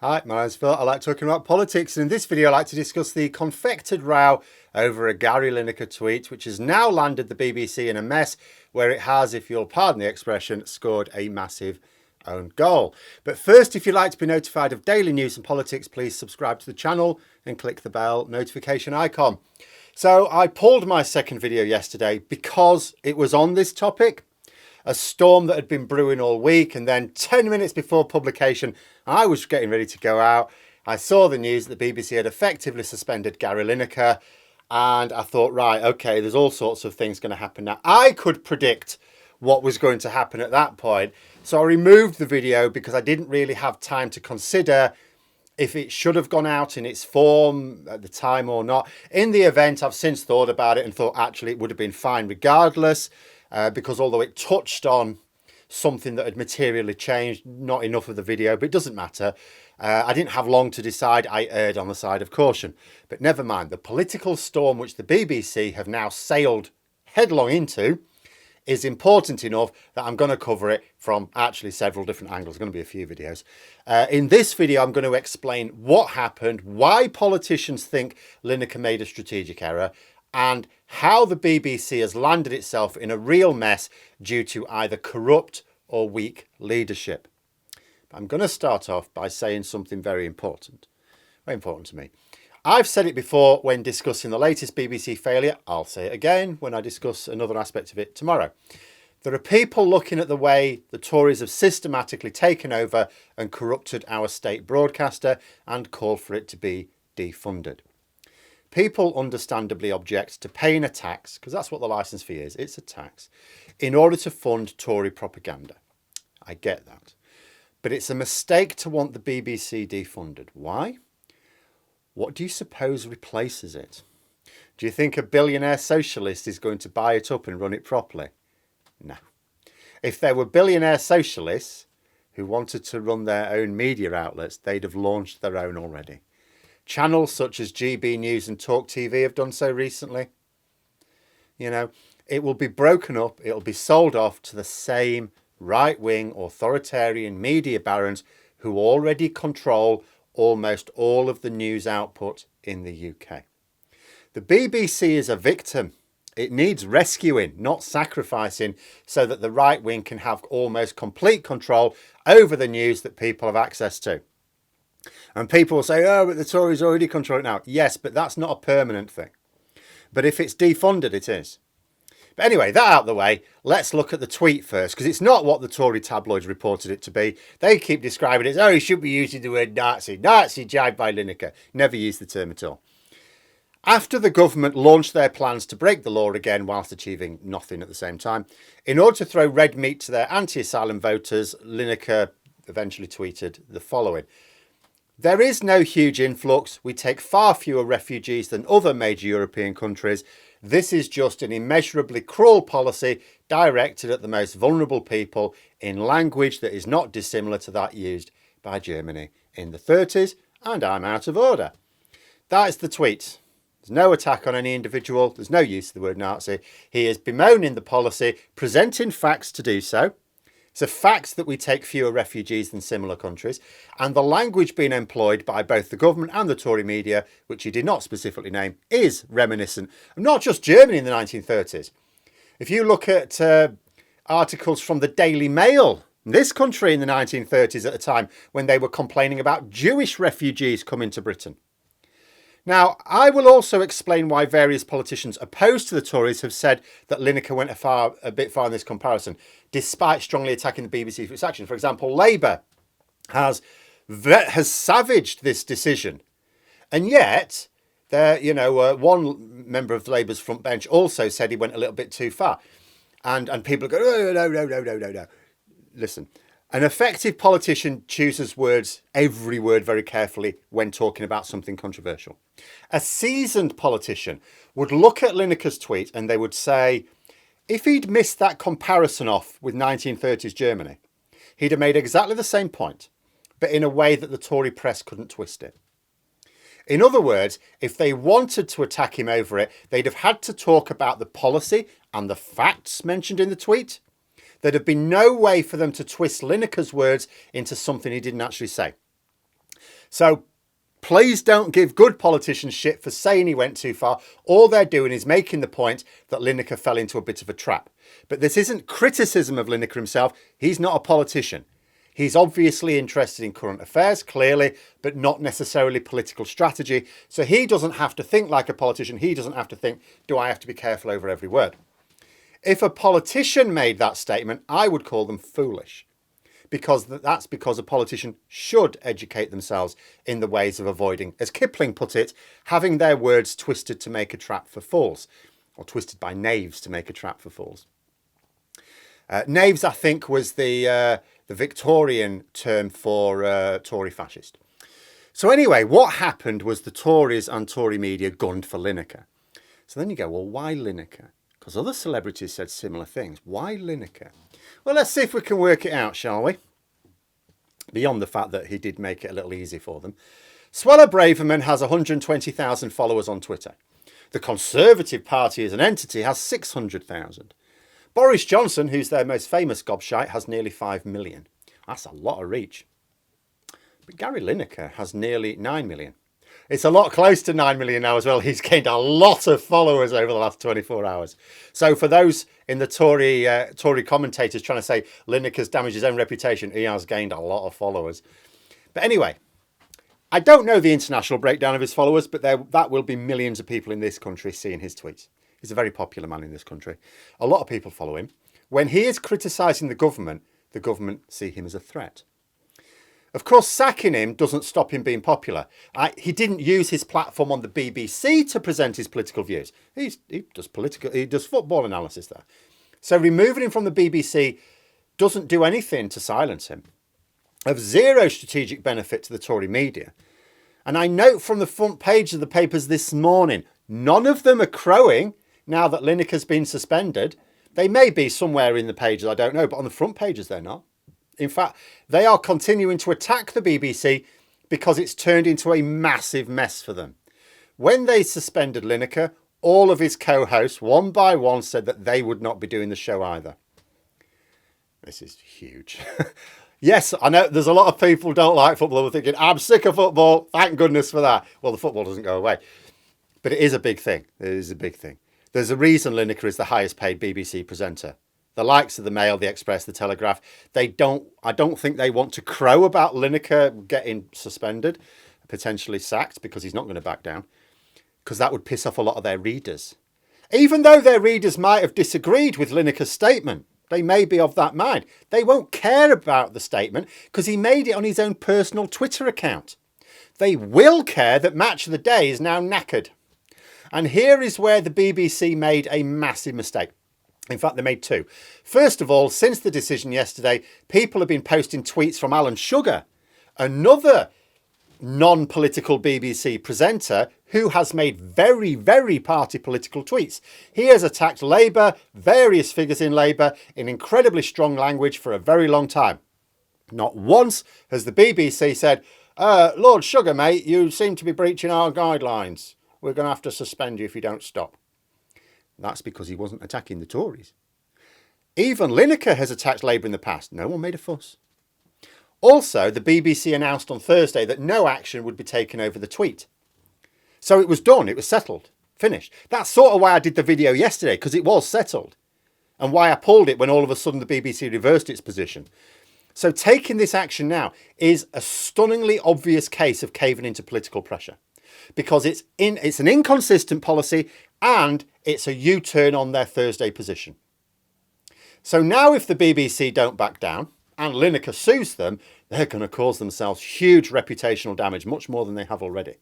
Hi, my name's Phil. I like talking about politics, and in this video I like to discuss the confected row over a Gary Lineker tweet, which has now landed the BBC in a mess where it has, if you'll pardon the expression, scored a massive own goal. But first, if you'd like to be notified of daily news and politics, please subscribe to the channel and click the bell notification icon. So I pulled my second video yesterday because it was on this topic. A storm that had been brewing all week, and then 10 minutes before publication, I was getting ready to go out. I saw the news that the BBC had effectively suspended Gary Lineker, and I thought, right, okay, there's all sorts of things going to happen now. I could predict what was going to happen at that point, so I removed the video because I didn't really have time to consider if it should have gone out in its form at the time or not. In the event, I've since thought about it and thought actually it would have been fine regardless. Because although it touched on something that had materially changed, not enough of the video, but it doesn't matter. I didn't have long to decide. I erred on the side of caution. But never mind, the political storm which the BBC have now sailed headlong into is important enough that I'm going to cover it from actually several different angles. There's going to be a few videos. In this video, I'm going to explain what happened, why politicians think Lineker made a strategic error, and how the BBC has landed itself in a real mess due to either corrupt or weak leadership. I'm going to start off by saying something very important to me. I've said it before when discussing the latest BBC failure. I'll say it again when I discuss another aspect of it tomorrow. There are people looking at the way the Tories have systematically taken over and corrupted our state broadcaster and call for it to be defunded. People understandably object to paying a tax, because that's what the licence fee is, it's a tax, in order to fund Tory propaganda. I get that. But it's a mistake to want the BBC defunded. Why? What do you suppose replaces it? Do you think a billionaire socialist is going to buy it up and run it properly? No. If there were billionaire socialists who wanted to run their own media outlets, they'd have launched their own already. Channels such as GB News and Talk TV have done so recently. You know, it will be broken up. It'll be sold off to the same right-wing authoritarian media barons who already control almost all of the news output in the UK. The BBC is a victim. It needs rescuing, not sacrificing, so that the right wing can have almost complete control over the news that people have access to. And people will say, oh, but the Tories already control it now. Yes, but that's not a permanent thing. But if it's defunded, it is. But anyway, that out of the way, let's look at the tweet first, because it's not what the Tory tabloids reported it to be. They keep describing it as, oh, he should be using the word Nazi. Nazi jibe by Lineker. Never used the term at all. After the government launched their plans to break the law again whilst achieving nothing at the same time, in order to throw red meat to their anti-asylum voters, Lineker eventually tweeted the following. There is no huge influx. We take far fewer refugees than other major European countries. This is just an immeasurably cruel policy directed at the most vulnerable people in language that is not dissimilar to that used by Germany in the 30s, and I'm out of order. That is the tweet. There's no attack on any individual. There's no use of the word Nazi. He is bemoaning the policy, presenting facts to do so. It's a fact that we take fewer refugees than similar countries, and the language being employed by both the government and the Tory media, which he did not specifically name, is reminiscent of not just Germany in the 1930s. If you look at articles from the Daily Mail, this country in the 1930s at a time when they were complaining about Jewish refugees coming to Britain. Now, I will also explain why various politicians opposed to the Tories have said that Lineker went a bit far in this comparison, despite strongly attacking the BBC for its action. For example, Labour has savaged this decision, and yet, one member of Labour's front bench also said he went a little bit too far, and people go, oh, no. Listen. An effective politician chooses every word very carefully when talking about something controversial. A seasoned politician would look at Lineker's tweet and they would say, if he'd missed that comparison off with 1930s Germany, he'd have made exactly the same point, but in a way that the Tory press couldn't twist it. In other words, if they wanted to attack him over it, they'd have had to talk about the policy and the facts mentioned in the tweet. There'd have been no way for them to twist Lineker's words into something he didn't actually say. So please don't give good politicians shit for saying he went too far. All they're doing is making the point that Lineker fell into a bit of a trap. But this isn't criticism of Lineker himself. He's not a politician. He's obviously interested in current affairs, clearly, but not necessarily political strategy. So he doesn't have to think like a politician. He doesn't have to think, do I have to be careful over every word? If a politician made that statement, I would call them foolish. Because that's because a politician should educate themselves in the ways of avoiding, as Kipling put it, having their words twisted to make a trap for fools, or twisted by knaves to make a trap for fools. Knaves, I think, was the Victorian term for Tory fascist. So anyway, what happened was the Tories and Tory media gunned for Lineker. So then you go, well, why Lineker? Because other celebrities said similar things. Why Lineker? Well, let's see if we can work it out, shall we? Beyond the fact that he did make it a little easy for them. Suella Braverman has 120,000 followers on Twitter. The Conservative Party as an entity has 600,000. Boris Johnson, who's their most famous gobshite, has nearly 5 million. That's a lot of reach. But Gary Lineker has nearly 9 million. It's a lot close to 9 million now as well. He's gained a lot of followers over the last 24 hours. So for those in the Tory commentators trying to say Lineker's damaged his own reputation, he has gained a lot of followers. But anyway, I don't know the international breakdown of his followers, but that will be millions of people in this country seeing his tweets. He's a very popular man in this country. A lot of people follow him. When he is criticising the government see him as a threat. Of course, sacking him doesn't stop him being popular. He didn't use his platform on the BBC to present his political views. He does football analysis there. So removing him from the BBC doesn't do anything to silence him. Of zero strategic benefit to the Tory media. And I note from the front page of the papers this morning, none of them are crowing now that Lineker's been suspended. They may be somewhere in the pages, I don't know, but on the front pages they're not. In fact, they are continuing to attack the BBC because it's turned into a massive mess for them. When they suspended Lineker, all of his co-hosts, one by one, said that they would not be doing the show either. This is huge. Yes, I know there's a lot of people who don't like football who are thinking, I'm sick of football, thank goodness for that. Well, the football doesn't go away. But it is a big thing. It is a big thing. There's a reason Lineker is the highest paid BBC presenter. The likes of the Mail, the Express, the Telegraph, I don't think they want to crow about Lineker getting suspended, potentially sacked, because he's not going to back down, because that would piss off a lot of their readers. Even though their readers might have disagreed with Lineker's statement, they may be of that mind. They won't care about the statement because he made it on his own personal Twitter account. They will care that Match of the Day is now knackered. And here is where the BBC made a massive mistake. In fact, they made two. First of all, since the decision yesterday, people have been posting tweets from Alan Sugar, another non-political BBC presenter who has made very, very party political tweets. He has attacked Labour, various figures in Labour, in incredibly strong language for a very long time. Not once has the BBC said, Lord Sugar, mate, you seem to be breaching our guidelines. We're going to have to suspend you if you don't stop. That's because he wasn't attacking the Tories. Even Lineker has attacked Labour in the past. No one made a fuss. Also, the BBC announced on Thursday that no action would be taken over the tweet. So it was done. It was settled. Finished. That's sort of why I did the video yesterday, because it was settled. And why I pulled it when all of a sudden the BBC reversed its position. So taking this action now is a stunningly obvious case of caving into political pressure. Because it's an inconsistent policy and it's a U-turn on their Thursday position. So now if the BBC don't back down and Lineker sues them, they're going to cause themselves huge reputational damage, much more than they have already.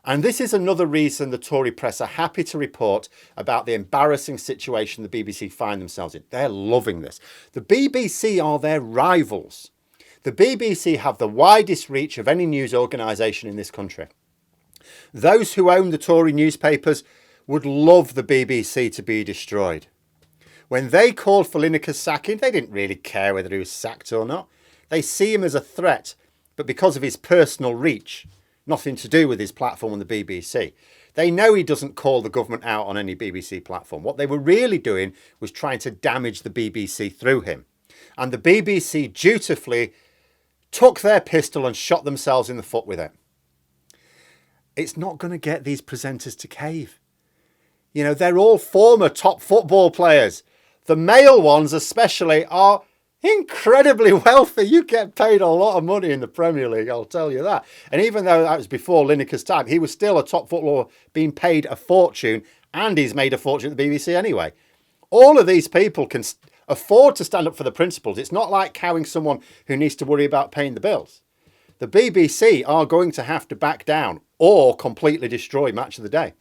And this is another reason the Tory press are happy to report about the embarrassing situation the BBC find themselves in. They're loving this. The BBC are their rivals. The BBC have the widest reach of any news organisation in this country. Those who own the Tory newspapers would love the BBC to be destroyed. When they called for Lineker's sacking, they didn't really care whether he was sacked or not. They see him as a threat, but because of his personal reach, nothing to do with his platform on the BBC. They know he doesn't call the government out on any BBC platform. What they were really doing was trying to damage the BBC through him. And the BBC dutifully took their pistol and shot themselves in the foot with it. It's not going to get these presenters to cave. You know, they're all former top football players. The male ones especially are incredibly wealthy. You get paid a lot of money in the Premier League, I'll tell you that. And even though that was before Lineker's time, he was still a top footballer being paid a fortune, and he's made a fortune at the BBC anyway. All of these people can afford to stand up for the principles. It's not like cowing someone who needs to worry about paying the bills. The BBC are going to have to back down or completely destroy Match of the Day.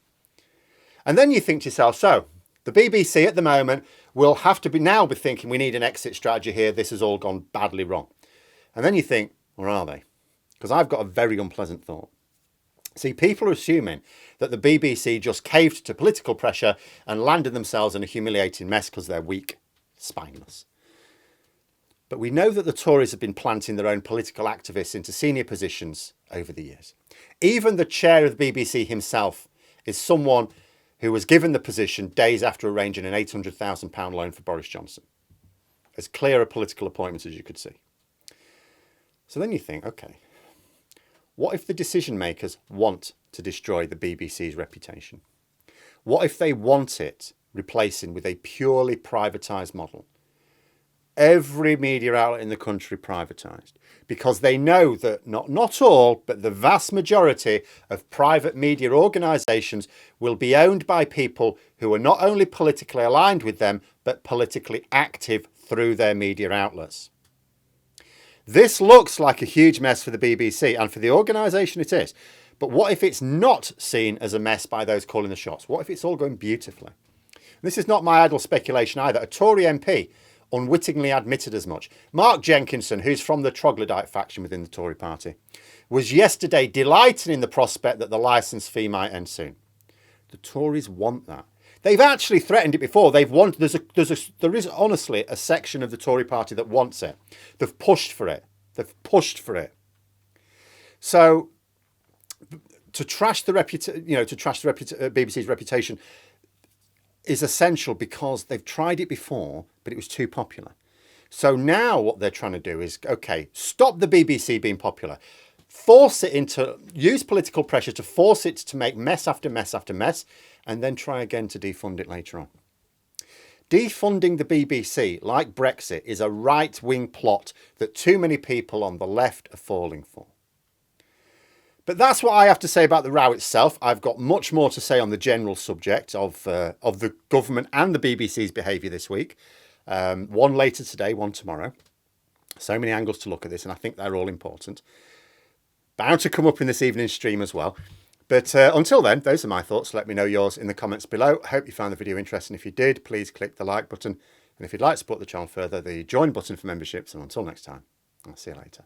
And then you think to yourself, so the BBC at the moment will have to now be thinking we need an exit strategy here. This has all gone badly wrong. And then you think, or are they? Because I've got a very unpleasant thought. See, people are assuming that the BBC just caved to political pressure and landed themselves in a humiliating mess because they're weak, spineless. But we know that the Tories have been planting their own political activists into senior positions over the years. Even the chair of the BBC himself is someone who was given the position days after arranging an £800,000 loan for Boris Johnson. As clear a political appointment as you could see. So then you think, okay, what if the decision makers want to destroy the BBC's reputation? What if they want it replacing with a purely privatised model? Every media outlet in the country privatised, because they know that not all, but the vast majority of private media organisations will be owned by people who are not only politically aligned with them, but politically active through their media outlets. This looks like a huge mess for the BBC, and for the organisation it is. But what if it's not seen as a mess by those calling the shots? What if it's all going beautifully? This is not my idle speculation either. A Tory MP unwittingly admitted as much. Mark Jenkinson, who's from the troglodyte faction within the Tory party, was yesterday delighting in the prospect that the licence fee might end soon. The Tories want that. They've actually threatened it before. There is honestly a section of the Tory party that wants it. They've pushed for it. So to trash the BBC's reputation is essential because they've tried it before, but it was too popular. So now what they're trying to do is, okay, stop the BBC being popular. Use political pressure to force it to make mess after mess after mess, and then try again to defund it later on. Defunding the BBC, like Brexit, is a right-wing plot that too many people on the left are falling for. But that's what I have to say about the row itself. I've got much more to say on the general subject of the government and the BBC's behaviour this week. One later today, one tomorrow. So many angles to look at this, and I think they're all important. Bound to come up in this evening's stream as well. But until then, those are my thoughts. Let me know yours in the comments below. I hope you found the video interesting. If you did, please click the like button. And if you'd like to support the channel further, the join button for memberships. And until next time, I'll see you later.